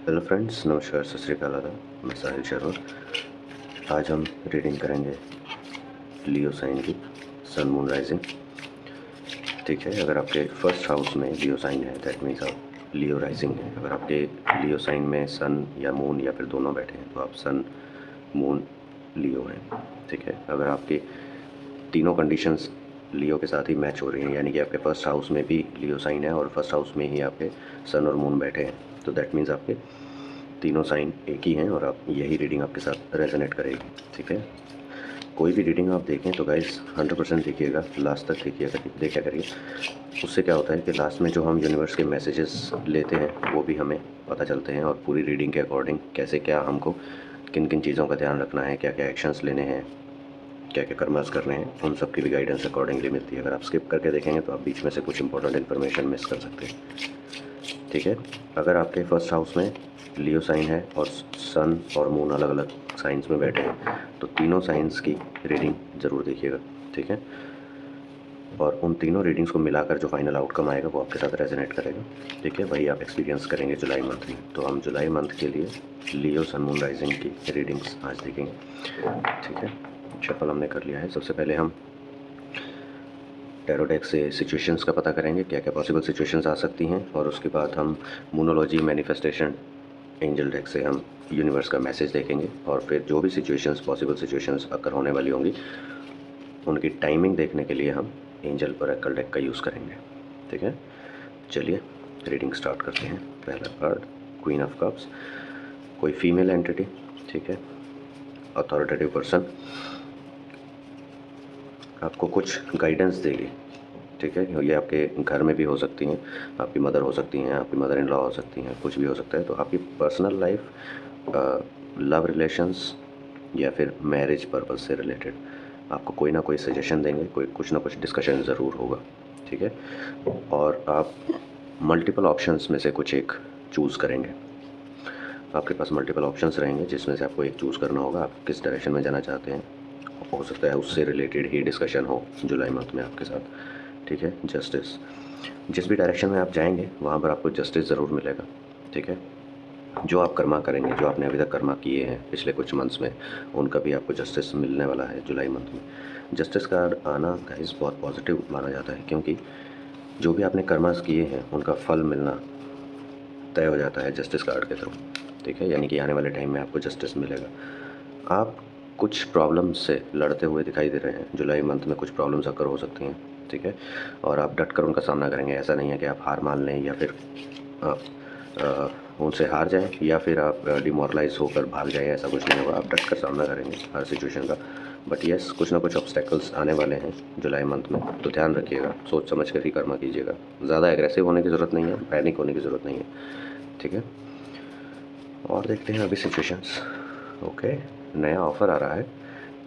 Hello friends, नमस्कार, सत श्री अकाल, आदाब। मैं साहिल शर्मा। आज हम रीडिंग करेंगे लियो साइन की, सन मून राइजिंग। ठीक है, अगर आपके फर्स्ट हाउस में लियो साइन है दैट मीन्स आप लियो राइजिंग है। अगर आपके लियो साइन में सन या मून या फिर दोनों बैठे हैं तो आप सन मून लियो हैं। ठीक है, अगर आपके तीनों कंडीशंस लियो के साथ ही मैच हो रही हैं, यानी कि आपके फर्स्ट हाउस में भी लियो साइन है और फर्स्ट हाउस में ही आपके सन और मून बैठे हैं, तो दैट मीन्स आपके तीनों साइन एक ही हैं और आप यही रीडिंग आपके साथ रेजोनेट करेगी। ठीक है, कोई भी रीडिंग आप देखें तो गाइस 100% देखिएगा, लास्ट तक देखा करिए। उससे क्या होता है कि लास्ट में जो हम यूनिवर्स के मैसेजेस लेते हैं वो भी हमें पता चलते हैं, और पूरी रीडिंग के अकॉर्डिंग कैसे क्या हमको किन किन चीज़ों का ध्यान रखना है, क्या क्या एक्शंस लेने हैं, क्या क्या कर्मस करने हैं, उन सब की भी गाइडेंस अकॉर्डिंगली मिलती है। अगर आप स्किप करके देखेंगे तो आप बीच में से कुछ इंपॉर्टेंट इन्फॉर्मेशन मिस कर सकते हैं। ठीक है, अगर आपके फर्स्ट हाउस में लियो साइन है और सन और मून अलग अलग साइंस में बैठे हैं तो तीनों साइंस की रीडिंग ज़रूर देखिएगा। ठीक है, और उन तीनों रीडिंग्स को मिलाकर जो फाइनल आउटकम आएगा वो आपके साथ रेजोनेट करेगा। ठीक है, वही आप एक्सपीरियंस करेंगे जुलाई मंथ में। तो हम जुलाई मंथ के लिए लियो सन मून राइजिंग की रीडिंग्स आज देखेंगे। ठीक है, शफल हमने कर लिया है। सबसे पहले हम टैरो डेक से सिचुएशंस का पता करेंगे, क्या क्या पॉसिबल सिचुएशंस आ सकती हैं, और उसके बाद हम मूनोलॉजी मैनिफेस्टेशन एंजल डेक से हम यूनिवर्स का मैसेज देखेंगे, और फिर जो भी सिचुएशंस पॉसिबल सिचुएशंस अकर होने वाली होंगी उनकी टाइमिंग देखने के लिए हम एंजल ओरेकल डेक का यूज़ करेंगे। ठीक है, चलिए रीडिंग स्टार्ट करते हैं। पहला कार्ड क्वीन ऑफ कप्स, कोई फीमेल एंटिटी। ठीक है, अथॉरिटेटिव पर्सन आपको कुछ गाइडेंस देगी। ठीक है, ये आपके घर में भी हो सकती हैं, आपकी मदर हो सकती हैं, आपकी मदर इन लॉ हो सकती हैं, कुछ भी हो सकता है। तो आपकी पर्सनल लाइफ, लव रिलेशंस या फिर मैरिज पर्पस से रिलेटेड आपको कोई ना कोई सजेशन देंगे, कोई कुछ ना कुछ डिस्कशन ज़रूर होगा। ठीक है, और आप मल्टीपल ऑप्शंस में से कुछ एक चूज़ करेंगे। आपके पास मल्टीपल ऑप्शंस रहेंगे जिसमें से आपको एक चूज़ करना होगा, आप किस डायरेक्शन में जाना चाहते हैं। हो सकता है उससे रिलेटेड ही डिस्कशन हो जुलाई मंथ में आपके साथ। ठीक है, जस्टिस, जिस भी डायरेक्शन में आप जाएंगे वहाँ पर आपको जस्टिस ज़रूर मिलेगा। ठीक है, जो आप कर्मा करेंगे, जो आपने अभी तक कर्मा किए हैं पिछले कुछ मंथ्स में, उनका भी आपको जस्टिस मिलने वाला है जुलाई मंथ में। जस्टिस कार्ड आना गाइस बहुत पॉजिटिव माना जाता है, क्योंकि जो भी आपने कर्मास किए हैं उनका फल मिलना तय हो जाता है जस्टिस कार्ड के थ्रू। ठीक है, यानी कि आने वाले टाइम में आपको जस्टिस मिलेगा। आप कुछ प्रॉब्लम्स से लड़ते हुए दिखाई दे रहे हैं, जुलाई मंथ में कुछ प्रॉब्लम्स अकर हो सकती हैं। ठीक है, और आप डट कर उनका सामना करेंगे। ऐसा नहीं है कि आप हार मान लें या फिर आप उनसे हार जाएं या फिर आप डिमोरलाइज होकर भाग जाएं, ऐसा कुछ नहीं होगा। आप डट कर सामना करेंगे हर सिचुएशन का। बट येस, कुछ ना कुछ ऑब्स्टेकल्स आने वाले हैं जुलाई मंथ में, तो ध्यान रखिएगा, सोच समझ कर ही कर्मा कीजिएगा। ज़्यादा एग्रेसिव होने की ज़रूरत नहीं है, पैनिक होने की ज़रूरत नहीं है। ठीक है, और देखते हैं अभी सिचुएशंस। ओके, नया ऑफ़र आ रहा है।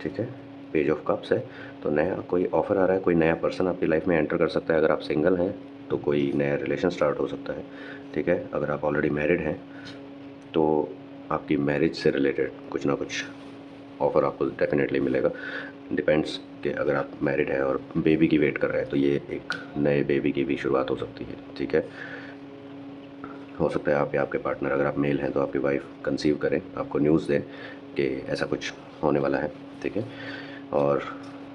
ठीक है, पेज ऑफ कप्स है, तो नया कोई ऑफ़र आ रहा है, कोई नया पर्सन आपकी लाइफ में एंटर कर सकता है। अगर आप सिंगल हैं तो कोई नया रिलेशन स्टार्ट हो सकता है। ठीक है, अगर आप ऑलरेडी मैरिड हैं तो आपकी मैरिज से रिलेटेड कुछ ना कुछ ऑफ़र आपको डेफिनेटली मिलेगा। डिपेंड्स कि अगर आप मैरिड हैं और बेबी की वेट कर रहे हैं तो ये एक नए बेबी की भी शुरुआत हो सकती है। ठीक है, हो सकता है आप या आपके पार्टनर, अगर आप मेल हैं तो आपकी वाइफ कंसीव करें, आपको न्यूज़ दें कि ऐसा कुछ होने वाला है। ठीक है, और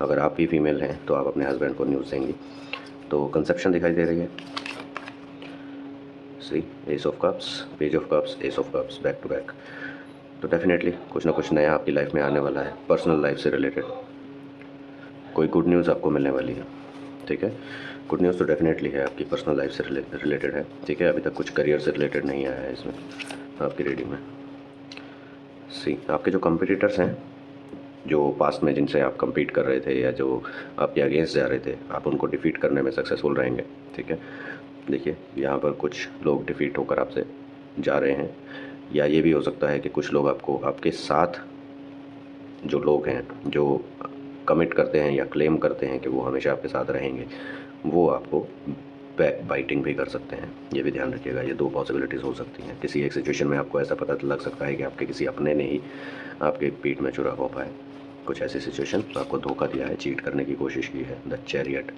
अगर आप ही फीमेल हैं तो आप अपने हस्बैंड को न्यूज़ देंगी। तो कंसेप्शन दिखाई दे रही है। See ace of cups, page of cups, ace of cups, back to back. तो डेफिनेटली कुछ ना कुछ नया आपकी लाइफ में आने वाला है, पर्सनल लाइफ से रिलेटेड कोई गुड न्यूज़ आपको मिलने वाली है। ठीक है, गुड न्यूज़ तो डेफिनेटली है, आपकी पर्सनल लाइफ से रिलेटेड है। ठीक है, अभी तक कुछ करियर से रिलेटेड नहीं आया है इसमें आपकी रीडिंग में। सी, आपके जो कम्पिटिटर्स हैं, जो पास्ट में जिनसे आप compete कर रहे थे या जो आपके अगेंस्ट जा रहे थे, आप उनको डिफ़ीट करने में सक्सेसफुल रहेंगे। ठीक है, देखिए यहाँ पर कुछ लोग डिफ़ीट होकर आपसे जा रहे हैं, या ये भी हो सकता है कि कुछ लोग आपको, आपके साथ जो लोग हैं जो कमिट करते हैं या क्लेम करते हैं कि वो हमेशा आपके साथ रहेंगे, वो आपको बैक बाइटिंग भी कर सकते हैं। ये भी ध्यान रखिएगा, ये दो पॉसिबिलिटीज़ हो सकती हैं। किसी एक सिचुएशन में आपको ऐसा पता लग सकता है कि आपके किसी अपने ने ही आपके पीठ में छुरा घोंपा है। कुछ ऐसी सिचुएशन आपको धोखा दिया है, चीट करने की कोशिश की है। द चैरियट,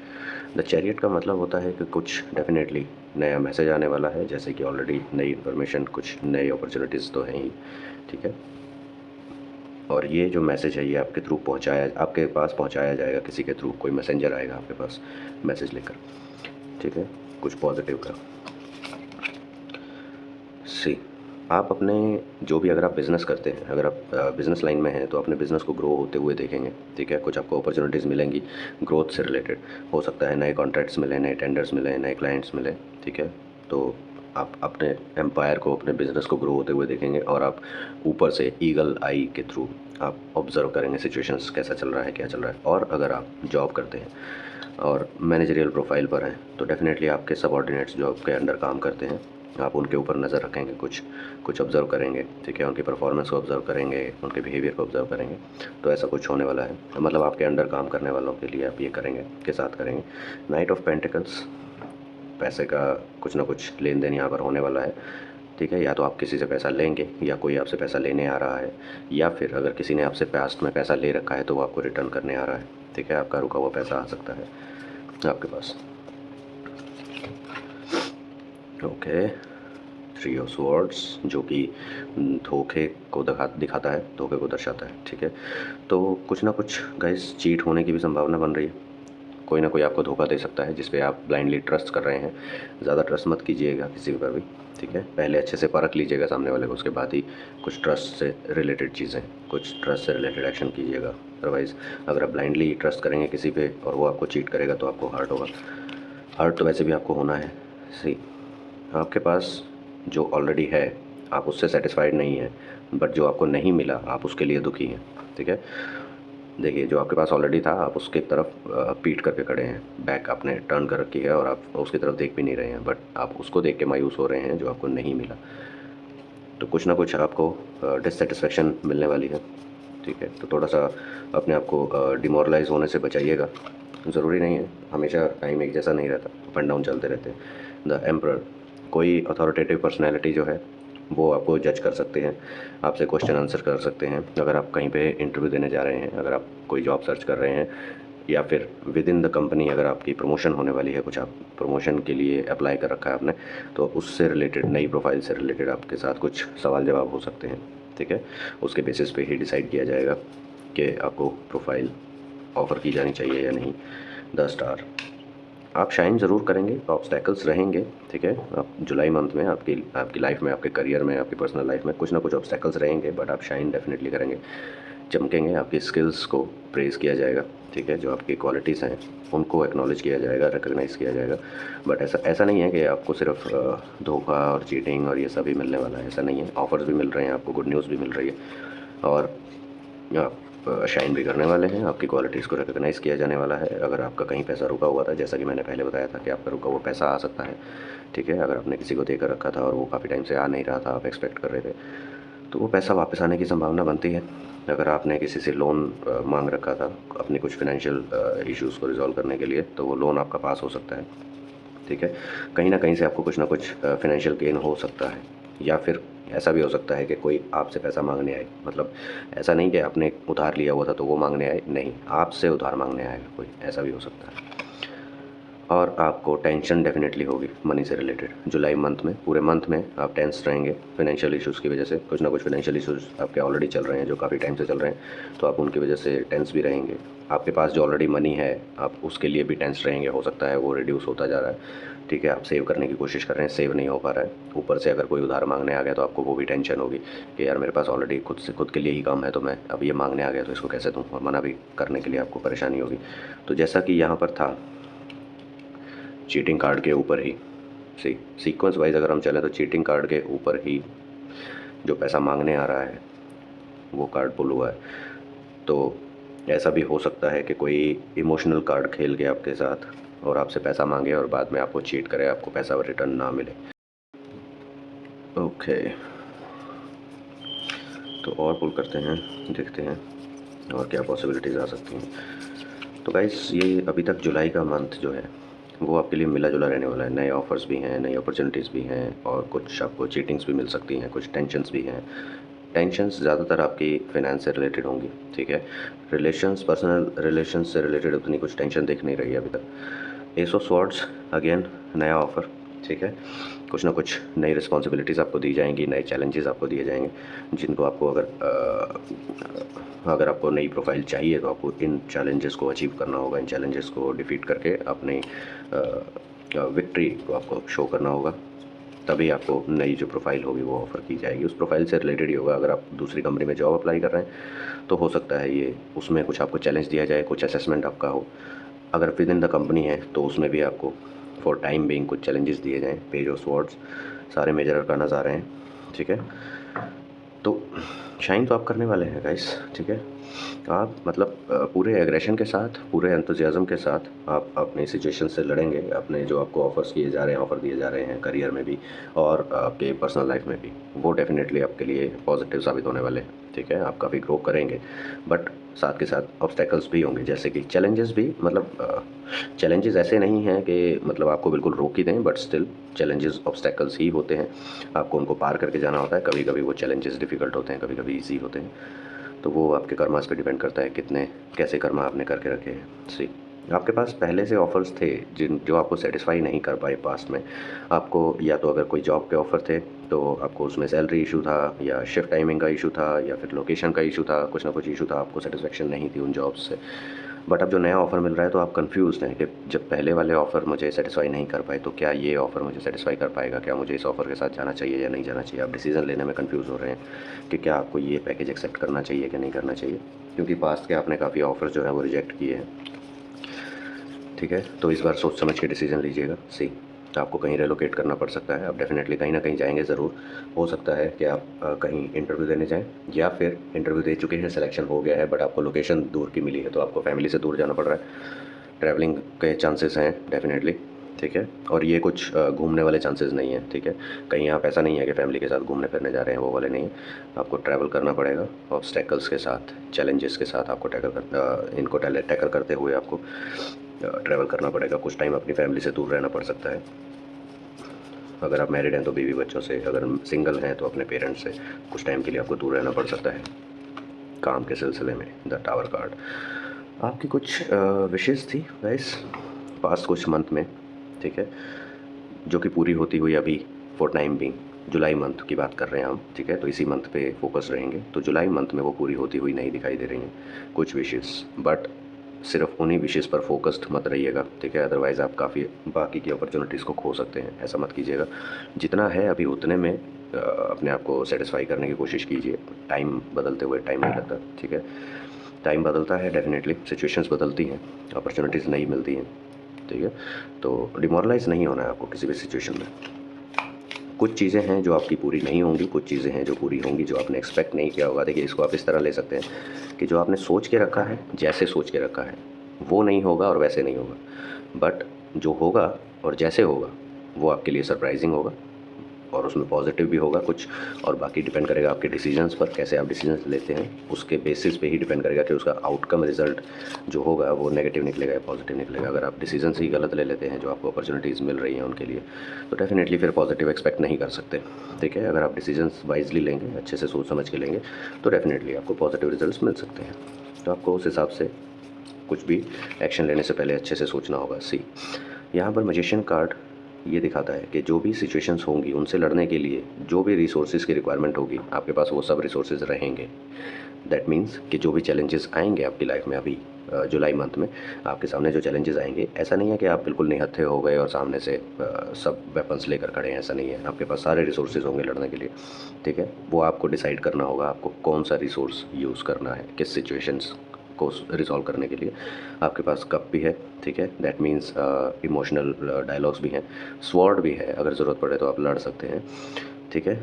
द चैरियट का मतलब होता है कि कुछ डेफिनेटली नया मैसेज आने वाला है, जैसे कि ऑलरेडी नई इन्फॉर्मेशन, कुछ नई अपॉर्चुनिटीज़ तो हैं ही, ठीक है। और ये जो मैसेज है ये आपके पास पहुंचाया जाएगा किसी के थ्रू, कोई मैसेंजर आएगा आपके पास मैसेज लेकर, ठीक है, कुछ पॉजिटिव का। सी, आप अपने जो भी, अगर आप बिज़नेस करते हैं, अगर आप बिज़नेस लाइन में हैं तो अपने बिज़नेस को ग्रो होते हुए देखेंगे, ठीक है। कुछ आपको अपॉर्चुनिटीज़ मिलेंगी ग्रोथ से रिलेटेड, हो सकता है नए कॉन्ट्रैक्ट्स मिले, नए टेंडर्स मिले, नए क्लाइंट्स मिले, ठीक है। तो आप अपने एम्पायर को, अपने बिज़नेस को ग्रो होते हुए देखेंगे और आप ऊपर से ईगल आई के थ्रू आप ऑब्ज़र्व करेंगे सिचुएशंस, कैसा चल रहा है, क्या चल रहा है। और अगर आप जॉब करते हैं और मैनेजरियल प्रोफाइल पर हैं तो डेफ़िनेटली आपके सबऑर्डिनेट्स जो आपके अंडर काम करते हैं, आप उनके ऊपर नज़र रखेंगे, कुछ कुछ ऑब्ज़र्व करेंगे, ठीक है। उनकी परफॉर्मेंस को ऑब्ज़र्व करेंगे, उनके बिहेवियर को ऑब्ज़र्व करेंगे। तो ऐसा कुछ होने वाला है, मतलब आपके अंडर काम करने वालों के लिए आप ये करेंगे, के साथ करेंगे। नाइट ऑफ पेंटिकल्स, पैसे का कुछ ना कुछ लेन देन यहाँ पर होने वाला है, ठीक है। या तो आप किसी से पैसा लेंगे या कोई आपसे पैसा लेने आ रहा है, या फिर अगर किसी ने आपसे पास्ट में पैसा ले रखा है तो वो आपको रिटर्न करने आ रहा है, ठीक है। आपका रुका हुआ पैसा आ सकता है आपके पास। ओके, थ्री ऑफ स्वॉर्ड्स जो कि धोखे को दिखाता है, धोखे को दर्शाता है, ठीक है। तो कुछ ना कुछ गाइस चीट होने की भी संभावना बन रही है, कोई ना कोई आपको धोखा दे सकता है जिस पे आप ब्लाइंडली ट्रस्ट कर रहे हैं। ज़्यादा ट्रस्ट मत कीजिएगा किसी पर भी, ठीक है। पहले अच्छे से परख लीजिएगा सामने वाले को, उसके बाद ही कुछ ट्रस्ट से रिलेटेड चीज़ें, कुछ ट्रस्ट से रिलेटेड एक्शन कीजिएगा। अदरवाइज़ अगर आप ब्लाइंडली ट्रस्ट करेंगे किसी पे और वो आपको चीट करेगा तो आपको हर्ट होगा। हर्ट तो वैसे भी आपको होना है। सी, आपके पास जो ऑलरेडी है आप उससे सेटिस्फाइड नहीं हैं, बट जो आपको नहीं मिला आप उसके लिए दुखी हैं, ठीक है। देखिए, जो आपके पास ऑलरेडी था आप उसके तरफ पीठ करके खड़े हैं, बैक आपने टर्न कर रखी है और आप उसकी तरफ देख भी नहीं रहे हैं, बट आप उसको देख के मायूस हो रहे हैं जो आपको नहीं मिला। तो कुछ ना कुछ आपको डिससेटिस्फेक्शन मिलने वाली है, ठीक है। तो थोड़ा सा अपने आप को डिमोरलाइज होने से बचाइएगा। ज़रूरी नहीं है, हमेशा टाइम एक जैसा नहीं रहता, अप एंड डाउन चलते रहते हैं। द एम्परर, कोई अथॉरिटेटिव पर्सनैलिटी जो है वो आपको जज कर सकते हैं, आपसे क्वेश्चन आंसर कर सकते हैं। अगर आप कहीं पे इंटरव्यू देने जा रहे हैं, अगर आप कोई जॉब सर्च कर रहे हैं, या फिर विद इन द कंपनी अगर आपकी प्रमोशन होने वाली है, कुछ आप प्रमोशन के लिए अप्लाई कर रखा है आपने, तो उससे रिलेटेड, नई प्रोफाइल से रिलेटेड आपके साथ कुछ सवाल जवाब हो सकते हैं, ठीक है। उसके बेसिस पे ही डिसाइड किया जाएगा कि आपको प्रोफाइल ऑफ़र की जानी चाहिए या नहीं। द स्टार, आप शाइन ज़रूर करेंगे, ऑब्स्टैकल्स रहेंगे, ठीक है। आप जुलाई मंथ में आपकी आपकी लाइफ में, आपके करियर में, आपकी पर्सनल लाइफ में कुछ ना कुछ ऑब्स्टैकल्स रहेंगे, बट आप शाइन डेफिनेटली करेंगे, चमकेंगे। आपकी स्किल्स को प्रेज़ किया जाएगा, ठीक है। जो आपकी क्वालिटीज़ हैं उनको एक्नॉलेज किया जाएगा, रिकॉग्नाइज़ किया जाएगा। बट ऐसा ऐसा नहीं है कि आपको सिर्फ धोखा और चीटिंग और ये सब ही मिलने वाला है, ऐसा नहीं है। ऑफ़र्स भी मिल रहे हैं आपको, गुड न्यूज़ भी मिल रही है, और आप शाइन भी करने वाले हैं। आपकी क्वालिटीज़ को रिकॉग्नाइज़ किया जाने वाला है। अगर आपका कहीं पैसा रुका हुआ था, जैसा कि मैंने पहले बताया था कि आपका रुका हुआ पैसा आ सकता है, ठीक है। अगर आपने किसी को देकर रखा था और वो काफ़ी टाइम से आ नहीं रहा था, आप एक्सपेक्ट कर रहे थे, तो वो पैसा वापस आने की संभावना बनती है। अगर आपने किसी से लोन मांग रखा था अपने कुछ फिनेंशियल इश्यूज़ को रिजॉल्व करने के लिए, तो वो लोन आपका पास हो सकता है, ठीक है। कहीं ना कहीं से आपको कुछ ना कुछ फिनेंशियल गेन हो सकता है, या फिर ऐसा भी हो सकता है कि कोई आपसे पैसा मांगने आए। मतलब ऐसा नहीं कि आपने उधार लिया हुआ था तो वो मांगने आए, नहीं, आपसे उधार मांगने आएगा कोई, ऐसा भी हो सकता है। और आपको टेंशन डेफिनेटली होगी मनी से रिलेटेड। जुलाई मंथ में, पूरे मंथ में आप टेंस रहेंगे फिनेंशियल इश्यूज़ की वजह से। कुछ ना कुछ फिनेंशियल इश्यूज़ आपके ऑलरेडी चल रहे हैं, जो काफ़ी टाइम से चल रहे हैं, तो आप उनकी वजह से टेंस भी रहेंगे। आपके पास जो ऑलरेडी मनी है आप उसके लिए भी टेंस रहेंगे, हो सकता है वो रिड्यूस होता जा रहा है, ठीक है। आप सेव करने की कोशिश कर रहे हैं, सेव नहीं हो पा रहा है। ऊपर से अगर कोई उधार मांगने आ गया तो आपको वो भी टेंशन होगी कि यार मेरे पास ऑलरेडी खुद के लिए ही काम है, तो मैं अब ये मांगने आ गया तो इसको कैसे दूँ, और मना भी करने के लिए आपको परेशानी होगी। तो जैसा कि यहाँ पर था, चीटिंग कार्ड के ऊपर ही, सीक्वेंस वाइज अगर हम चलें तो चीटिंग कार्ड के ऊपर ही जो पैसा मांगने आ रहा है वो कार्ड पुल हुआ है। तो ऐसा भी हो सकता है कि कोई इमोशनल कार्ड खेल के आपके साथ और आपसे पैसा मांगे और बाद में आपको चीट करे, आपको पैसा रिटर्न ना मिले। ओके, तो और पुल करते हैं, देखते हैं और क्या पॉसिबिलिटीज़ आ सकती हैं। तो गाइस, ये अभी तक जुलाई का मंथ जो है वो आपके लिए मिला जुला रहने वाला है। नए ऑफ़र्स भी हैं, नई अपॉर्चुनिटीज़ भी हैं, और कुछ आपको चीटिंग्स भी मिल सकती हैं, कुछ टेंशन्स भी हैं। टेंशन्स ज़्यादातर आपकी फाइनेंस से रिलेटेड होंगी, ठीक है। रिलेशंस, पर्सनल रिलेशंस से रिलेटेड उतनी कुछ टेंशन दिख नहीं रही है अभी तक। एस ऑफ स्वॉर्ड्स, अगेन नया ऑफ़र, ठीक है। कुछ ना कुछ नई रिस्पॉन्सिबिलिटीज़ आपको दी जाएंगी, नए चैलेंजेस आपको दिए जाएंगे, जिनको आपको अगर आपको नई प्रोफाइल चाहिए तो आपको इन चैलेंजेस को अचीव करना होगा, इन चैलेंजेस को डिफीट करके अपनी विक्ट्री को आपको शो करना होगा। तभी आपको नई जो प्रोफाइल होगी वो ऑफ़र की जाएगी, उस प्रोफाइल से रिलेटेड ही होगा। अगर आप दूसरी कंपनी में जॉब अप्लाई कर रहे हैं तो हो सकता है ये उसमें कुछ आपको चैलेंज दिया जाए, कुछ असेसमेंट आपका हो। अगर विद इन द कंपनी है तो उसमें भी आपको फॉर टाइम बीइंग कुछ चैलेंजेस दिए जाएँ। पेज ऑफ स्वॉर्ड्स सारे मेजर अरकानाज़ आ रहे हैं, ठीक है। तो शाइन तो आप करने वाले हैं गाइस, ठीक है। आप मतलब पूरे एग्रेशन के साथ, पूरे एंथुसियाज़म के साथ आप अपनी सिचुएशन से लड़ेंगे, अपने जो आपको ऑफ़र्स किए जा रहे हैं, ऑफ़र दिए जा रहे हैं करियर में भी और आपके पर्सनल लाइफ में भी, वो डेफ़िनेटली आपके लिए पॉजिटिव साबित होने वाले हैं, ठीक है। आप काफ़ी ग्रो करेंगे, बट साथ के साथ ऑब्स्टैकल्स भी होंगे, जैसे कि चैलेंजेस भी। मतलब चैलेंजेस ऐसे नहीं हैं कि मतलब आपको बिल्कुल रोक ही दें, बट स्टिल चैलेंजेस ऑब्स्टैकल्स ही होते हैं, आपको उनको पार करके जाना होता है। कभी कभी वो चैलेंजेस डिफ़िकल्ट होते हैं, कभी कभी ईजी होते हैं। तो वो आपके कर्मास पे डिपेंड करता है कितने कैसे कर्मा आपने करके रखे हैं। सी आपके पास पहले से ऑफ़र्स थे जो आपको सेटिस्फाई नहीं कर पाए पास्ट में। आपको या तो अगर कोई जॉब के ऑफ़र थे तो आपको उसमें सैलरी इशू था, या शिफ्ट टाइमिंग का इशू था, या फिर लोकेशन का इशू था, कुछ ना कुछ इशू था, आपको सेटिस्फेक्शन नहीं थी उन जॉब्स से। बट अब जो नया ऑफ़र मिल रहा है तो आप कंफ्यूज हैं कि जब पहले वाले ऑफ़र मुझे सेटिस्फाई नहीं कर पाए तो क्या ये ऑफ़र मुझे सेटिस्फाई कर पाएगा, क्या मुझे इस ऑफ़र के साथ जाना चाहिए या नहीं जाना चाहिए। आप डिसीज़न लेने में कंफ्यूज हो रहे हैं कि क्या आपको ये पैकेज एक्सेप्ट करना चाहिए कि नहीं करना चाहिए, क्योंकि पास्ट के आपने काफ़ी ऑफ़र्स जो हैं वो रिजेक्ट किए हैं, ठीक है। तो इस बार सोच समझ के डिसीजन लीजिएगा। सी आपको कहीं रिलोकेट करना पड़ सकता है, आप डेफिनेटली कहीं ना कहीं जाएंगे ज़रूर। हो सकता है कि आप कहीं इंटरव्यू देने जाएं, या फिर इंटरव्यू दे चुके हैं, सिलेक्शन हो गया है, बट आपको लोकेशन दूर की मिली है तो आपको फैमिली से दूर जाना पड़ रहा है। ट्रैवलिंग के चांसेस हैं डेफिनेटली, ठीक है। और ये कुछ घूमने वाले चांसेस नहीं है, ठीक है। कहीं आप ऐसा नहीं है कि फैमिली के साथ घूमने फिरने जा रहे हैं, वो वाले नहीं है। आपको ट्रैवल करना पड़ेगा ऑब्स्टेकल्स के साथ, चैलेंजेस के साथ आपको इनको टैकल करते हुए आपको ट्रैवल करना पड़ेगा। कुछ टाइम अपनी फैमिली से दूर रहना पड़ सकता है। अगर आप मैरिड हैं तो बीवी बच्चों से, अगर सिंगल हैं तो अपने पेरेंट्स से कुछ टाइम के लिए आपको दूर रहना पड़ सकता है काम के सिलसिले में। द टावर कार्ड आपकी कुछ विशेज़ थी गाइस पास्ट कुछ मंथ में, ठीक है, जो कि पूरी होती हुई अभी for time being July month की बात कर रहे हैं हम, ठीक है। तो इसी मंथ पे फोकस रहेंगे। तो जुलाई मंथ में वो पूरी होती हुई नहीं दिखाई दे रही हैं कुछ विशेज़, बट सिर्फ उन्हीं विशेज़ पर फोकस्ड मत रहिएगा, ठीक है। अदरवाइज़ आप काफ़ी बाकी की अपॉर्चुनिटीज़ को खो सकते हैं, ऐसा मत कीजिएगा। जितना है अभी उतने में अपने आप को सेटिस्फाई करने की कोशिश कीजिए। टाइम बदलते हुए टाइम नहीं लगता, ठीक है। टाइम बदलता है डेफिनेटली, सिचुएशंस बदलती हैं, अपॉर्चुनिटीज़ नहीं मिलती हैं, ठीक है। तो डिमोरलाइज़ नहीं होना है आपको किसी भी सिचुएशन में। कुछ चीज़ें हैं जो आपकी पूरी नहीं होंगी, कुछ चीज़ें हैं जो पूरी होंगी, जो आपने एक्सपेक्ट नहीं किया होगा। देखिए इसको आप इस तरह ले सकते हैं कि जो आपने सोच के रखा है, जैसे सोच के रखा है वो नहीं होगा और वैसे नहीं होगा, बट जो होगा और जैसे होगा वो आपके लिए सरप्राइजिंग होगा और उसमें पॉजिटिव भी होगा कुछ। और बाकी डिपेंड करेगा आपके डिसीजंस पर, कैसे आप डिसीजंस लेते हैं उसके बेसिस पे ही डिपेंड करेगा कि उसका आउटकम रिजल्ट जो होगा वो नेगेटिव निकलेगा या पॉजिटिव निकलेगा। अगर आप डिसीजंस ही गलत ले लेते हैं जो आपको अपॉर्चुनिटीज़ मिल रही हैं उनके लिए, तो डेफिनेटली फिर पॉजिटिव एक्सपेक्ट नहीं कर सकते, ठीक है। अगर आप डिसीजंस वाइजली लेंगे, अच्छे से सोच समझ के लेंगे, तो डेफिनेटली आपको पॉजिटिव रिजल्ट मिल सकते हैं। तो आपको उस हिसाब से कुछ भी एक्शन लेने से पहले अच्छे से सोचना होगा। सी यहाँ पर मैजिशियन कार्ड ये दिखाता है कि जो भी सिचुएशंस होंगी उनसे लड़ने के लिए जो भी रिसोर्सेज की रिक्वायरमेंट होगी आपके पास, वो सब रिसोर्सेज रहेंगे। दैट मीन्स कि जो भी चैलेंजेस आएंगे आपकी लाइफ में अभी जुलाई मंथ में आपके सामने जो चैलेंजेस आएंगे, ऐसा नहीं है कि आप बिल्कुल निहत्थे हो गए और सामने से सब वेपन्स लेकर खड़े हैं, ऐसा नहीं है। आपके पास सारे रिसोर्सेज होंगे लड़ने के लिए, ठीक है। वो आपको डिसाइड करना होगा आपको कौन सा रिसोर्स यूज़ करना है किस सिचुएशंस को रिजॉल्व करने के लिए। आपके पास कप भी है, ठीक है। दैट मीन्स इमोशनल डायलॉग्स भी हैं, स्वॉर्ड भी है, अगर ज़रूरत पड़े तो आप लड़ सकते हैं, ठीक है।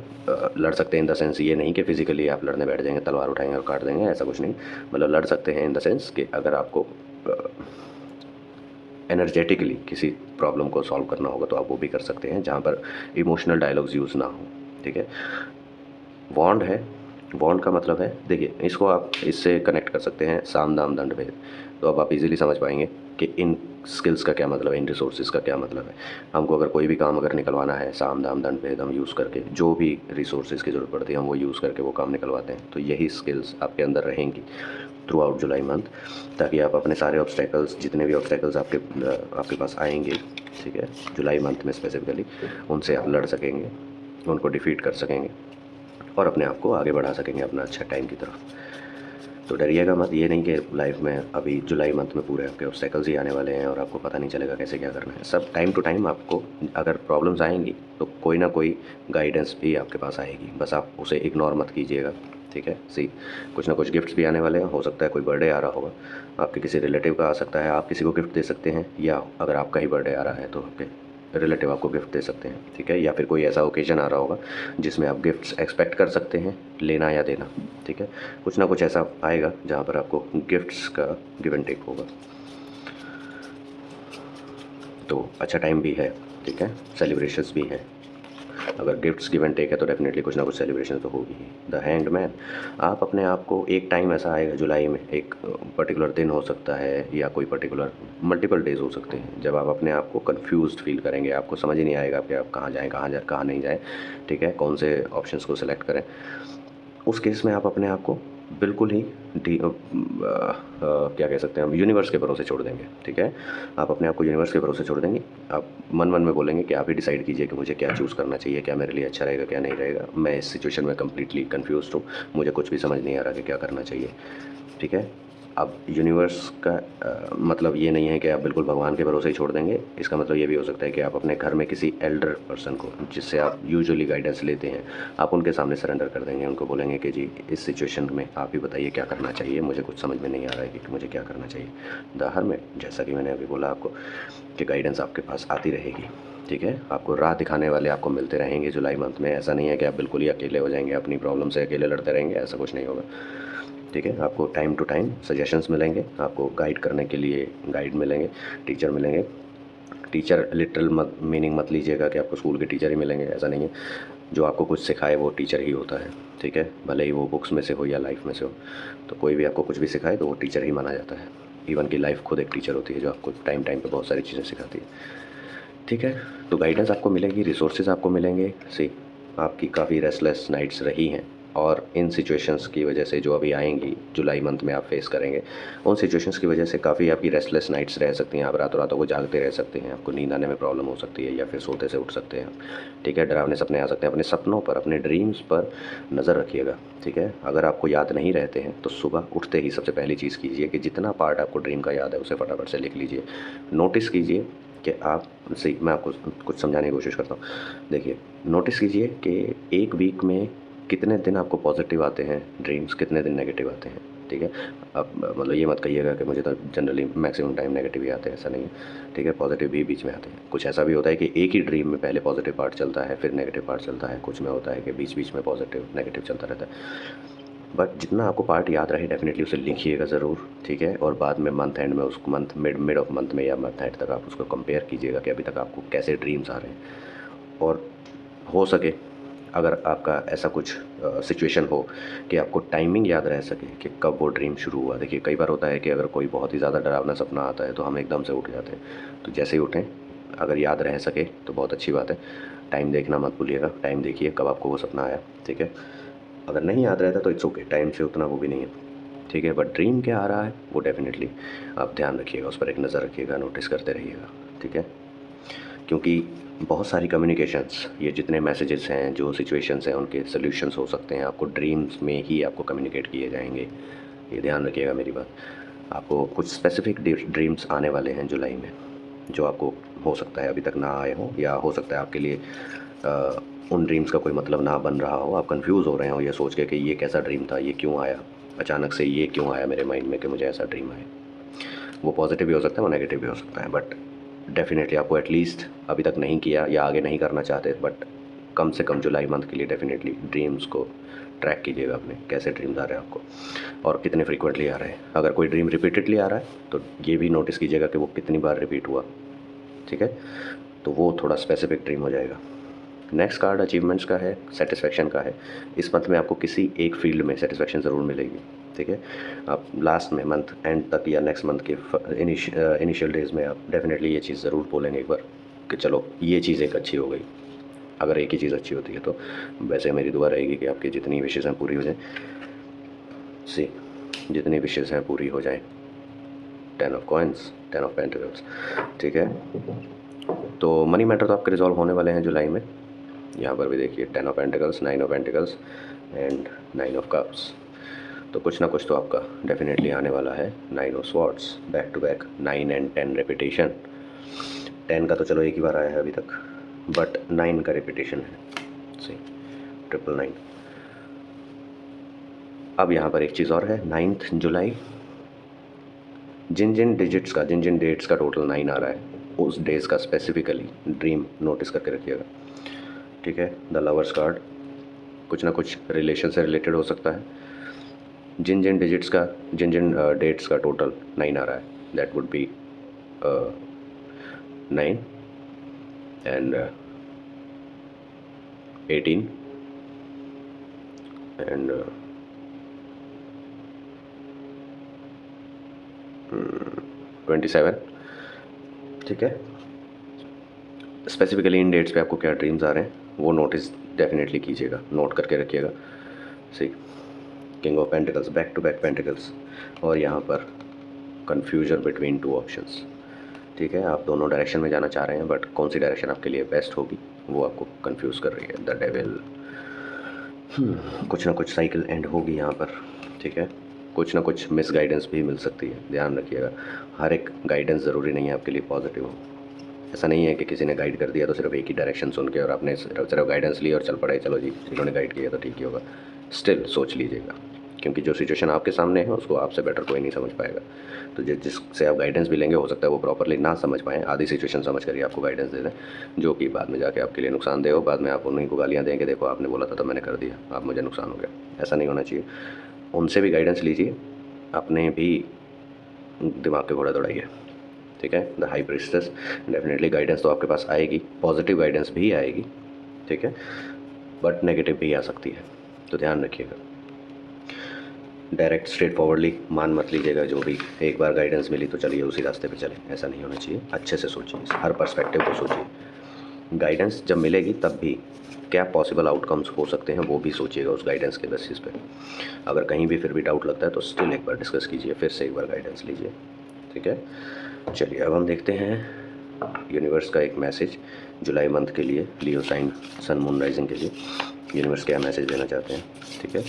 लड़ सकते हैं इन द सेंस ये नहीं कि फिजिकली आप लड़ने बैठ जाएंगे, तलवार उठाएंगे और काट देंगे, ऐसा कुछ नहीं। मतलब लड़ सकते हैं इन द सेंस कि अगर आपको एनर्जेटिकली किसी प्रॉब्लम को सॉल्व करना होगा तो आप वो भी कर सकते हैं जहाँ पर इमोशनल डायलॉग्स यूज़ ना हो, ठीक है। बॉन्ड है, बॉन्ड का मतलब है, देखिए इसको आप इससे कनेक्ट कर सकते हैं साम दाम दंड भेद। तो अब आप इजीली समझ पाएंगे कि इन स्किल्स का क्या मतलब है, इन रिसोर्सेज का क्या मतलब है। हमको अगर कोई भी काम अगर निकलवाना है, साम दाम दंड भेद हम यूज़ करके, जो भी रिसोर्सेज की ज़रूरत पड़ती है हम वो यूज़ करके वो काम निकलवाते हैं। तो यही स्किल्स आपके अंदर रहेंगी, थ्रू आउट जुलाई मंथ, ताकि आप अपने सारे ऑब्स्टेकल्स, जितने भी ऑब्स्टेकल्स आपके पास आएंगे, ठीक है, जुलाई मंथ में स्पेसिफिकली, उनसे आप लड़ सकेंगे, उनको डिफीट कर सकेंगे और अपने आप को आगे बढ़ा सकेंगे अपना अच्छा टाइम की तरफ। तो डरिएगा मत, ये नहीं कि लाइफ में अभी जुलाई मंथ में पूरे आपके ऑब्स्टेकल्स ही आने वाले हैं और आपको पता नहीं चलेगा कैसे क्या करना है। सब टाइम टू टाइम आपको अगर प्रॉब्लम्स आएंगी तो कोई ना कोई गाइडेंस भी आपके पास आएगी, बस आप उसे इग्नोर मत कीजिएगा, ठीक है। सी, कुछ ना कुछ गिफ्ट्स भी आने वाले हैं, हो सकता है कोई बर्थडे आ रहा होगा, आपके किसी रिलेटिव का आ सकता है, आप किसी को गिफ्ट दे सकते हैं, या अगर आपका ही बर्थडे आ रहा है तो आपके रिलेटिव आपको गिफ्ट दे सकते हैं, ठीक है। या फिर कोई ऐसा ओकेजन आ रहा होगा जिसमें आप गिफ्ट्स एक्सपेक्ट कर सकते हैं, लेना या देना, ठीक है। कुछ ना कुछ ऐसा आएगा जहाँ पर आपको गिफ्ट्स का गिव एंड टेक होगा। तो अच्छा टाइम भी है, ठीक है, सेलिब्रेशंस भी हैं। अगर गिफ्ट्स गिव एंड टेक है तो डेफिनेटली कुछ ना कुछ सेलिब्रेशन तो होगी ही। द हैंग्ड मैन, आप अपने आप को, एक टाइम ऐसा आएगा जुलाई में, एक पर्टिकुलर दिन हो सकता है या कोई पर्टिकुलर मल्टीपल डेज हो सकते हैं, जब आप अपने आप को कन्फ्यूज्ड फील करेंगे, आपको समझ ही नहीं आएगा कि आप कहाँ जाएँ, कहाँ नहीं जाएँ, ठीक है, कौन से ऑप्शंस को सिलेक्ट करें। उस केस में आप अपने आप को बिल्कुल ही क्या कह सकते हैं हम, यूनिवर्स के भरोसे छोड़ देंगे, ठीक है। आप अपने आप को यूनिवर्स के भरोसे छोड़ देंगे। आप मन मन में बोलेंगे कि आप ही डिसाइड कीजिए कि मुझे क्या चूज़ करना चाहिए, क्या मेरे लिए अच्छा रहेगा, क्या नहीं रहेगा। मैं इस सिचुएशन में कम्प्लीटली कन्फ्यूज़ हूँ, मुझे कुछ भी समझ नहीं आ रहा कि क्या करना चाहिए, ठीक है। अब यूनिवर्स का मतलब ये नहीं है कि आप बिल्कुल भगवान के भरोसे ही छोड़ देंगे। इसका मतलब ये भी हो सकता है कि आप अपने घर में किसी एल्डर पर्सन को, जिससे आप यूजुअली गाइडेंस लेते हैं, आप उनके सामने सरेंडर कर देंगे। उनको बोलेंगे कि जी इस सिचुएशन में आप ही बताइए क्या करना चाहिए, मुझे कुछ समझ में नहीं आ रहा है कि मुझे क्या करना चाहिए। द हर्मिट, जैसा कि मैंने अभी बोला आपको कि गाइडेंस आपके पास आती रहेगी, ठीक है। आपको राह दिखाने वाले आपको मिलते रहेंगे जुलाई मंथ में। ऐसा नहीं है कि आप बिल्कुल ही अकेले हो जाएंगे, अपनी प्रॉब्लम से अकेले लड़ते रहेंगे, ऐसा कुछ नहीं होगा, ठीक है। आपको टाइम टू टाइम सजेशंस मिलेंगे, आपको गाइड करने के लिए गाइड मिलेंगे, टीचर मिलेंगे। टीचर लिटरल मत मीनिंग मत लीजिएगा कि आपको स्कूल के टीचर ही मिलेंगे, ऐसा नहीं है। जो आपको कुछ सिखाए वो टीचर ही होता है, ठीक है, भले ही वो बुक्स में से हो या लाइफ में से हो। तो कोई भी आपको कुछ भी सिखाए तो वो टीचर ही माना जाता है। इवन की लाइफ खुद एक टीचर होती है जो आपको टाइम टाइम पे बहुत सारी चीज़ें सिखाती है, ठीक है। तो गाइडेंस आपको मिलेगी, रिसोर्सेज आपको मिलेंगे। सी, आपकी काफ़ी रेस्टलेस नाइट्स रही हैं और इन सिचुएशंस की वजह से जो अभी आएंगी जुलाई मंथ में आप फेस करेंगे, उन सिचुएशंस की वजह से काफ़ी आपकी रेस्टलेस नाइट्स रह सकती हैं। आप रातों रातों को जागते रह सकते हैं, आपको नींद आने में प्रॉब्लम हो सकती है या फिर सोते से उठ सकते हैं, ठीक है। डरावने सपने आ सकते हैं। अपने सपनों पर, अपने ड्रीम्स पर नज़र रखिएगा, ठीक है। अगर आपको याद नहीं रहते हैं तो सुबह उठते ही सबसे पहली चीज़ कीजिए कि जितना पार्ट आपको ड्रीम का याद है उसे फटाफट से लिख लीजिए। नोटिस कीजिए कि आप से, मैं आपको कुछ समझाने की कोशिश करता हूँ। देखिए, नोटिस कीजिए कि एक वीक में कितने दिन आपको पॉजिटिव आते हैं ड्रीम्स, कितने दिन नेगेटिव आते हैं, ठीक है। अब मतलब ये मत कहिएगा कि मुझे तो जनरली मैक्सिमम टाइम नेगेटिव ही आते हैं, ऐसा नहीं है, ठीक है। पॉजिटिव भी बीच में आते हैं। कुछ ऐसा भी होता है कि एक ही ड्रीम में पहले पॉजिटिव पार्ट चलता है फिर नेगेटिव पार्ट चलता है। कुछ में होता है कि बीच बीच में पॉजिटिव नेगेटिव चलता रहता है। बट जितना आपको पार्ट याद रहे डेफिनेटली उसे लिखिएगा ज़रूर, ठीक है। और बाद में मंथ एंड में, उसको मंथ मिड ऑफ मंथ में या मंथ एंड तक आप उसको कंपेयर कीजिएगा कि अभी तक आपको कैसे ड्रीम्स आ रहे हैं। और हो सके अगर आपका ऐसा कुछ सिचुएशन हो कि आपको टाइमिंग याद रह सके कि कब वो ड्रीम शुरू हुआ। देखिए, कई बार होता है कि अगर कोई बहुत ही ज़्यादा डरावना सपना आता है तो हम एकदम से उठ जाते हैं। तो जैसे ही उठें, अगर याद रह सके तो बहुत अच्छी बात है। टाइम देखना मत भूलिएगा, टाइम देखिए कब आपको वो सपना आया, ठीक है। अगर नहीं याद रहता तो इट्स ओके, टाइम से उतना वो भी नहीं है, ठीक है। बट ड्रीम क्या आ रहा है वो डेफिनेटली आप ध्यान रखिएगा, उस पर एक नज़र रखिएगा, नोटिस करते रहिएगा, ठीक है। क्योंकि बहुत सारी कम्युनिकेशंस, ये जितने मैसेजेस हैं, जो सिचुएशंस हैं, उनके सोल्यूशंस हो सकते हैं आपको ड्रीम्स में ही आपको कम्युनिकेट किए जाएंगे। ये ध्यान रखिएगा मेरी बात। आपको कुछ स्पेसिफिक ड्रीम्स आने वाले हैं जुलाई में, जो आपको हो सकता है अभी तक ना आए हों, या हो सकता है आपके लिए उन ड्रीम्स का कोई मतलब ना बन रहा हो। आप कंफ्यूज हो रहे हो ये सोच के कि ये कैसा ड्रीम था, ये क्यों आया अचानक से, ये क्यों आया मेरे माइंड में कि मुझे ऐसा ड्रीम आए। वो पॉजिटिव भी हो सकता है, वो नेगेटिव भी हो सकता है। बट डेफिनेटली आपको एटलीस्ट अभी तक नहीं किया या आगे नहीं करना चाहते, बट कम से कम जुलाई मंथ के लिए डेफिनेटली ड्रीम्स को ट्रैक कीजिएगा अपने, कैसे ड्रीम्स आ रहे हैं आपको और कितने फ्रीक्वेंटली आ रहे हैं। अगर कोई ड्रीम रिपीटेडली आ रहा है तो ये भी नोटिस कीजिएगा कि वो कितनी बार रिपीट हुआ, ठीक है। तो वो थोड़ा स्पेसिफिक ड्रीम हो जाएगा। नेक्स्ट कार्ड अचीवमेंट्स का है, सेटिस्फेक्शन का है। इस मंथ में आपको किसी एक फील्ड में सेटिस्फेक्शन ज़रूर मिलेगी, ठीक है। आप लास्ट में मंथ एंड तक या नेक्स्ट मंथ के इनिशियल डेज में आप डेफिनेटली ये चीज़ ज़रूर बोलेंगे एक बार कि चलो ये चीज़ एक अच्छी हो गई। अगर एक ही चीज़ अच्छी होती है तो वैसे मेरी दुआ रहेगी कि आपकी जितनी विशेष हैं पूरी हो जाए। सी, जितनी विशेज़ हैं पूरी हो जाएं। 10 ऑफ कॉइन्स, 10 ऑफ पेंटिकल्स, ठीक है। तो मनी मैटर तो आपके रिजॉल्व होने वाले हैं जुलाई में। यहाँ पर भी देखिए 10 of pentacles, 9 of pentacles and 9 of cups. तो कुछ ना कुछ तो आपका डेफिनेटली आने वाला है। 9 of swords, back to back 9 and 10 repetition. 10 का तो चलो एक ही बार आया है अभी तक, बट 9 का रेपिटेशन है। सही, 999। अब यहाँ पर एक चीज़ और है, 9 जुलाई, जिन जिन डिजिट्स का, जिन जिन डेट्स का टोटल 9 आ रहा है, उस डेज का स्पेसिफिकली ड्रीम नोटिस करके रखिएगा, ठीक है। द लवर्स कार्ड कुछ ना कुछ रिलेशन से रिलेटेड हो सकता है। जिन जिन डिजिट्स का, जिन जिन डेट्स का टोटल 9 आ रहा है, that would be 9 and 18 and 27, ठीक है। स्पेसिफिकली इन डेट्स पे आपको क्या ड्रीम्स आ रहे हैं वो नोटिस डेफिनेटली कीजिएगा, नोट करके रखिएगा। C, king of pentacles, back to back pentacles, और यहाँ पर कन्फ्यूजन बिटवीन 2 ऑप्शंस, ठीक है। आप दोनों डायरेक्शन में जाना चाह रहे हैं, बट कौन सी डायरेक्शन आपके लिए बेस्ट होगी वो आपको कंफ्यूज कर रही है। द डेविल, कुछ ना कुछ साइकिल एंड होगी यहाँ पर, ठीक है। कुछ ना कुछ मिस गाइडेंस भी मिल सकती है, ध्यान रखिएगा। हर एक गाइडेंस ज़रूरी नहीं है आपके लिए पॉजिटिव हो। ऐसा नहीं है कि किसी ने गाइड कर दिया तो सिर्फ एक ही डायरेक्शन सुन के और आपने सिर्फ गाइडेंस ली और चल पड़े, चलो जी इन्होंने गाइड किया तो ठीक ही होगा। स्टिल सोच लीजिएगा, क्योंकि जो सिचुएशन आपके सामने है उसको आपसे बेटर कोई नहीं समझ पाएगा। तो जिससे आप गाइडेंस भी लेंगे हो सकता है वो प्रॉपरली ना समझ पाएँ, आधी सिचुएशन समझ कर ही आपको गाइडेंस दे दें, जो कि बाद में जाके आपके लिए नुकसानदेह हो। बाद में आप उन्हीं को गालियाँ दें कि देखो आपने बोला था तो मैंने कर दिया, अब मुझे नुकसान हो गया। ऐसा नहीं होना चाहिए। उनसे भी गाइडेंस लीजिए, अपने भी दिमाग के घोड़ा दौड़ाइए, ठीक है। The high priestess, definitely guidance तो आपके पास आएगी, पॉजिटिव गाइडेंस भी आएगी, ठीक है, बट नेगेटिव भी आ सकती है, तो ध्यान रखिएगा। डायरेक्ट स्ट्रेट फॉरवर्डली मान मत लीजिएगा, जो भी एक बार गाइडेंस मिली तो चलिए उसी रास्ते पे चलें, ऐसा नहीं होना चाहिए। अच्छे से सोचिए, हर पर्सपेक्टिव को सोचिए। गाइडेंस जब मिलेगी तब भी क्या पॉसिबल आउटकम्स हो सकते हैं वो भी सोचिएगा उस गाइडेंस के बेसिस पे। अगर कहीं भी फिर भी डाउट लगता है तो स्टिल एक बार डिस्कस कीजिए, फिर से एक बार गाइडेंस लीजिए, ठीक है। चलिए अब हम देखते हैं यूनिवर्स का एक मैसेज जुलाई मंथ के लिए, लियो साइन सन मून राइजिंग के लिए यूनिवर्स क्या मैसेज देना चाहते हैं, ठीक है।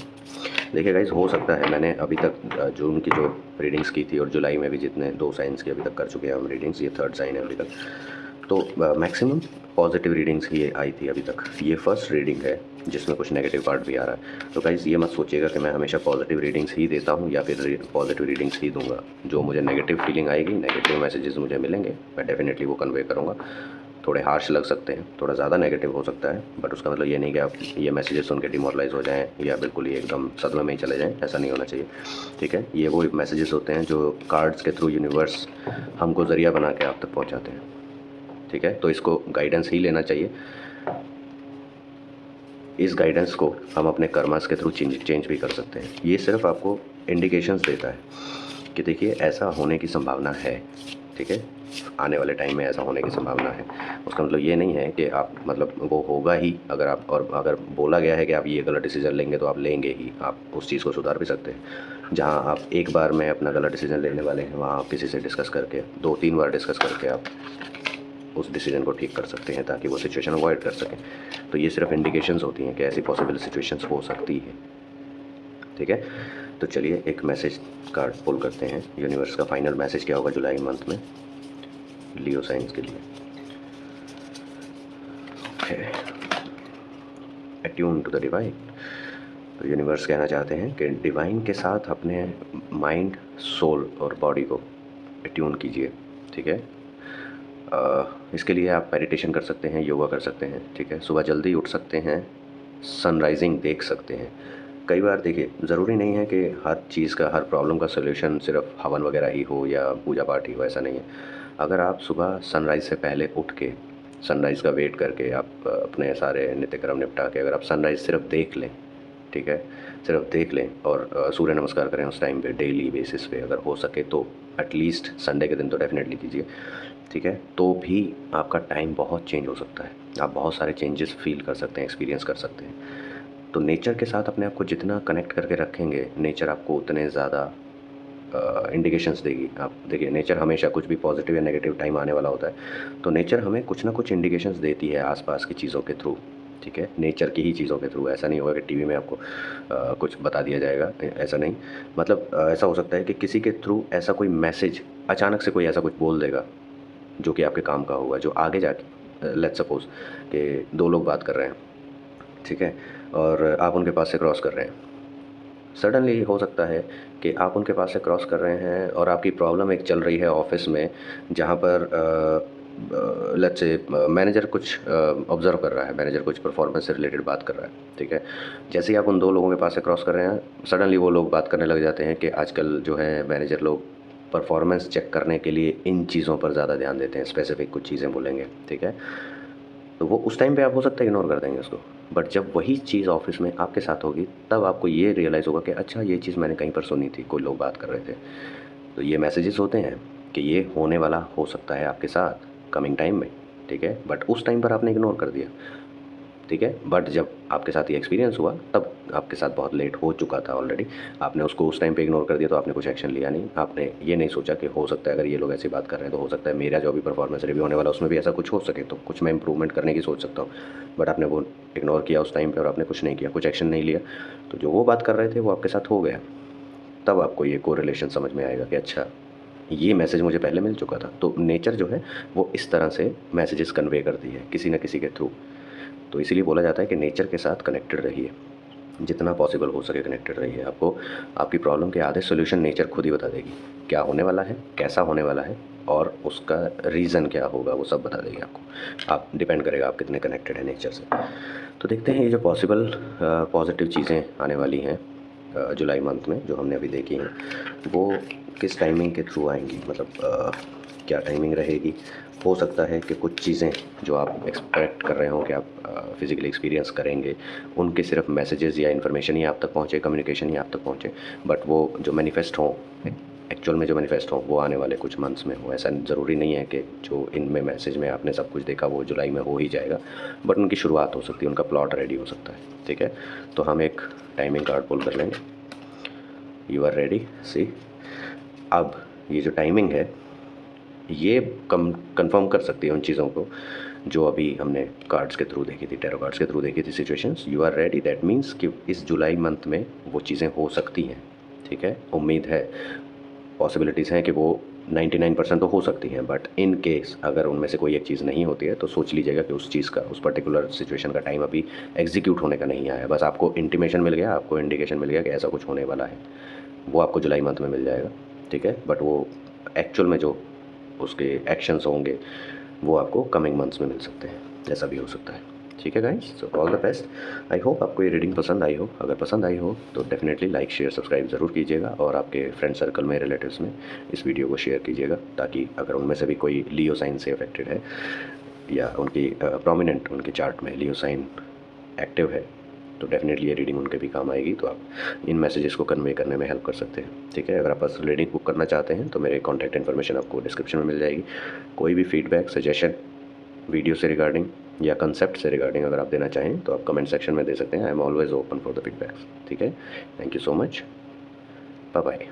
देखिए गाइस, हो सकता है मैंने अभी तक जून की जो रीडिंग्स की थी और जुलाई में भी जितने 2 साइंस की अभी तक कर चुके हैं हम रीडिंग्स, ये 3rd साइन है अभी तक, तो मैक्सिमम पॉजिटिव रीडिंग्स ही आई थी अभी तक। ये फर्स्ट रीडिंग है जिसमें कुछ नेगेटिव पार्ट भी आ रहा है। तो गाइस ये मत सोचिएगा कि मैं हमेशा पॉजिटिव रीडिंग्स ही देता हूँ या फिर पॉजिटिव रीडिंग्स ही दूंगा। जो मुझे नेगेटिव फीलिंग आएगी, नेगेटिव मैसेजेस मुझे मिलेंगे, मैं डेफिनेटली वो कन्वे करूँगा। थोड़े हार्श लग सकते हैं, थोड़ा ज़्यादा नेगेटिव हो सकता है, बट उसका मतलब ये नहीं कि आप ये मैसेजेस सुन के डिमोरलाइज हो जाएं या बिल्कुल ही एकदम सदमे में ही चले जाएं, ऐसा नहीं होना चाहिए, ठीक है। ये वो मैसेजेस होते हैं जो कार्ड्स के थ्रू यूनिवर्स हमको ज़रिया बना के आप तक पहुंचाते हैं, ठीक है। तो इसको गाइडेंस ही लेना चाहिए। इस गाइडेंस को हम अपने कर्मास के थ्रू चेंज भी कर सकते हैं। ये सिर्फ आपको इंडिकेशंस देता है कि देखिए ऐसा होने की संभावना है, ठीक है, आने वाले टाइम में ऐसा होने की संभावना है। उसका मतलब ये नहीं है कि आप मतलब वो होगा ही, अगर आप, और अगर बोला गया है कि आप ये गलत डिसीजन लेंगे तो आप लेंगे ही, आप उस चीज़ को सुधार भी सकते हैं। जहाँ आप एक बार में अपना गलत डिसीजन लेने वाले हैं, वहाँ आप किसी से डिस्कस करके 2-3 बार डिस्कस करके आप उस डिसीजन को ठीक कर सकते हैं ताकि वो सिचुएशन अवॉइड कर सकें। तो ये सिर्फ इंडिकेशंस होती हैं कि ऐसी पॉसिबल सिचुएशंस हो सकती है, ठीक है। तो चलिए एक मैसेज कार्ड पुल करते हैं, यूनिवर्स का फाइनल मैसेज क्या होगा जुलाई मंथ में लियो साइंस के लिए। Attune to the divine. तो यूनिवर्स कहना चाहते हैं कि डिवाइन के साथ अपने माइंड, सोल और बॉडी को अट्यून कीजिए, ठीक है। इसके लिए आप मेडिटेशन कर सकते हैं, योगा कर सकते हैं, ठीक है। सुबह जल्दी उठ सकते हैं, सनराइजिंग देख सकते हैं। कई बार देखिए, ज़रूरी नहीं है कि हर चीज़ का, हर प्रॉब्लम का सोल्यूशन सिर्फ हवन वगैरह ही हो या पूजा पाठ ही हो, ऐसा नहीं है। अगर आप सुबह सनराइज़ से पहले उठ के सनराइज़ का वेट करके आप अपने सारे नित्यक्रम निपटा के अगर आप सनराइज़ सिर्फ देख लें, ठीक है, सिर्फ देख लें और सूर्य नमस्कार करें उस टाइम पे डेली बेसिस पे, अगर हो सके तो एटलीस्ट संडे के दिन तो डेफिनेटली कीजिए, ठीक है। तो भी आपका टाइम बहुत चेंज हो सकता है, आप बहुत सारे चेंजेस फील कर सकते हैं, एक्सपीरियंस कर सकते हैं। तो नेचर के साथ अपने आप को जितना कनेक्ट करके रखेंगे, नेचर आपको उतने ज़्यादा इंडिकेशंस देगी। आप देखिए, नेचर हमेशा कुछ भी पॉजिटिव या नेगेटिव टाइम आने वाला होता है, तो नेचर हमें कुछ ना कुछ इंडिकेशंस देती है आसपास की चीज़ों के थ्रू। ठीक है, नेचर की ही चीज़ों के थ्रू। ऐसा नहीं होगा कि टीवी में आपको कुछ बता दिया जाएगा, ऐसा नहीं। मतलब ऐसा हो सकता है कि किसी के थ्रू ऐसा कोई मैसेज अचानक से कोई ऐसा कुछ बोल देगा जो कि आपके काम का होगा, जो आगे जाके लेट्स सपोज कि दो लोग बात कर रहे हैं, ठीक है, और आप उनके पास से क्रॉस कर रहे हैं। सडनली हो सकता है कि आप उनके पास से क्रॉस कर रहे हैं और आपकी प्रॉब्लम एक चल रही है ऑफिस में, जहाँ पर लेट्स से मैनेजर कुछ ऑब्जर्व कर रहा है, मैनेजर कुछ परफॉर्मेंस से रिलेटेड बात कर रहा है। ठीक है, जैसे ही आप उन दो लोगों के पास से क्रॉस कर रहे हैं, सडनली वो लोग बात करने लग जाते हैं कि आजकल जो है मैनेजर लोग परफॉर्मेंस चेक करने के लिए इन चीज़ों पर ज़्यादा ध्यान देते हैं, स्पेसिफिक कुछ चीज़ें बोलेंगे। ठीक है, तो वो उस टाइम पे आप हो सकता है इग्नोर कर देंगे उसको, बट जब वही चीज़ ऑफिस में आपके साथ होगी, तब आपको ये रियलाइज़ होगा कि अच्छा, ये चीज़ मैंने कहीं पर सुनी थी, कोई लोग बात कर रहे थे। तो ये मैसेजेस होते हैं कि ये होने वाला हो सकता है आपके साथ कमिंग टाइम में। ठीक है, बट उस टाइम पर आपने इग्नोर कर दिया। ठीक है, बट जब आपके साथ ये एक्सपीरियंस हुआ, तब आपके साथ बहुत लेट हो चुका था ऑलरेडी। आपने उसको उस टाइम पे इग्नोर कर दिया, तो आपने कुछ एक्शन लिया नहीं। आपने ये नहीं सोचा कि हो सकता है अगर ये लोग ऐसी बात कर रहे हैं तो हो सकता है मेरा जो भी परफॉर्मेंस रिव्यू होने वाला है उसमें भी ऐसा कुछ हो सके, तो कुछ मैं इंप्रूवमेंट करने की सोच सकता हूँ। बट आपने वो इग्नोर किया उस टाइम पर और आपने कुछ नहीं किया, कुछ एक्शन नहीं लिया। तो जो वो बात कर रहे थे वो आपके साथ हो गया। तब आपको ये कोरिलेशन समझ में आएगा कि अच्छा, ये मैसेज मुझे पहले मिल चुका था। तो नेचर जो है वो इस तरह से मैसेजेस कन्वे करती है किसी न किसी के थ्रू। तो इसीलिए बोला जाता है कि नेचर के साथ कनेक्टेड रहिए, जितना पॉसिबल हो सके कनेक्टेड रहिए। आपको आपकी प्रॉब्लम के आधे सॉल्यूशन नेचर खुद ही बता देगी, क्या होने वाला है, कैसा होने वाला है, और उसका रीज़न क्या होगा, वो सब बता देगी आपको। आप डिपेंड करेगा आप कितने कनेक्टेड हैं नेचर से। तो देखते हैं ये जो पॉसिबल पॉजिटिव चीज़ें आने वाली हैं जुलाई मंथ में, जो हमने अभी देखी हैं, वो किस टाइमिंग के थ्रू आएंगी। मतलब क्या टाइमिंग रहेगी। हो सकता है कि कुछ चीज़ें जो आप एक्सपेक्ट कर रहे हो कि आप फिज़िकली एक्सपीरियंस करेंगे, उनके सिर्फ मैसेजेस या इन्फॉर्मेशन ही आप तक पहुँचे, कम्युनिकेशन ही आप तक पहुँचे, बट वो जो मैनिफेस्ट हों, एक्चुअल में जो मैनिफेस्ट हों, वो आने वाले कुछ मंथ्स में हो। ऐसा ज़रूरी नहीं है कि जो इनमें मैसेज में आपने सब कुछ देखा वो जुलाई में हो ही जाएगा, बट उनकी शुरुआत हो सकती है, उनका प्लॉट रेडी हो सकता है। ठीक है, तो हम एक टाइमिंग कार्ड पुल कर लेंगे। यू आर रेडी, सी। अब ये जो टाइमिंग है, ये कंफर्म कर सकती है उन चीज़ों को जो अभी हमने कार्ड्स के थ्रू देखी थी, टैरो कार्ड्स के थ्रू देखी थी situations. You are ready, that means कि इस जुलाई मंथ में वो चीज़ें हो सकती हैं। ठीक है, उम्मीद है, पॉसिबिलिटीज़ हैं कि वो 99% तो हो सकती हैं, बट इन केस अगर उनमें से कोई एक चीज़ नहीं होती है, तो सोच लीजिएगा कि उस चीज़ का, उस पर्टिकुलर सिचुएशन का टाइम अभी एग्जीक्यूट होने का नहीं आया। बस आपको इंटीमेशन मिल गया, आपको इंडिकेशन मिल गया कि ऐसा कुछ होने वाला है, वो आपको जुलाई मंथ में मिल जाएगा। ठीक है, बट वो एक्चुअल में जो उसके एक्शंस होंगे वो आपको कमिंग मंथ्स में मिल सकते हैं, ऐसा भी हो सकता है। ठीक है guys, so all the best. I hope आपको ये रीडिंग पसंद आई हो। अगर पसंद आई हो तो डेफिनेटली लाइक शेयर सब्सक्राइब ज़रूर कीजिएगा, और आपके फ्रेंड सर्कल में, रिलेटिव्स में इस वीडियो को शेयर कीजिएगा, ताकि अगर उनमें से भी कोई लियो साइन से अफेक्टेड है या उनकी प्रोमिनेंट उनके चार्ट में लियो साइन एक्टिव है, तो डेफिनेटली ये रीडिंग उनके भी काम आएगी। तो आप इन मैसेजेस को कन्वे करने में हेल्प कर सकते हैं। ठीक है, अगर आप पर्सनल रीडिंग बुक करना चाहते हैं तो मेरे कॉन्टैक्ट इन्फॉर्मेशन आपको डिस्क्रिप्शन में मिल जाएगी। कोई भी फीडबैक, सजेशन वीडियो से रिगार्डिंग या कंसेप्ट से रिगार्डिंग अगर आप देना चाहें तो आप कमेंट सेक्शन में दे सकते हैं। I am always open for the feedbacks. ठीक है, thank you so much, bye bye.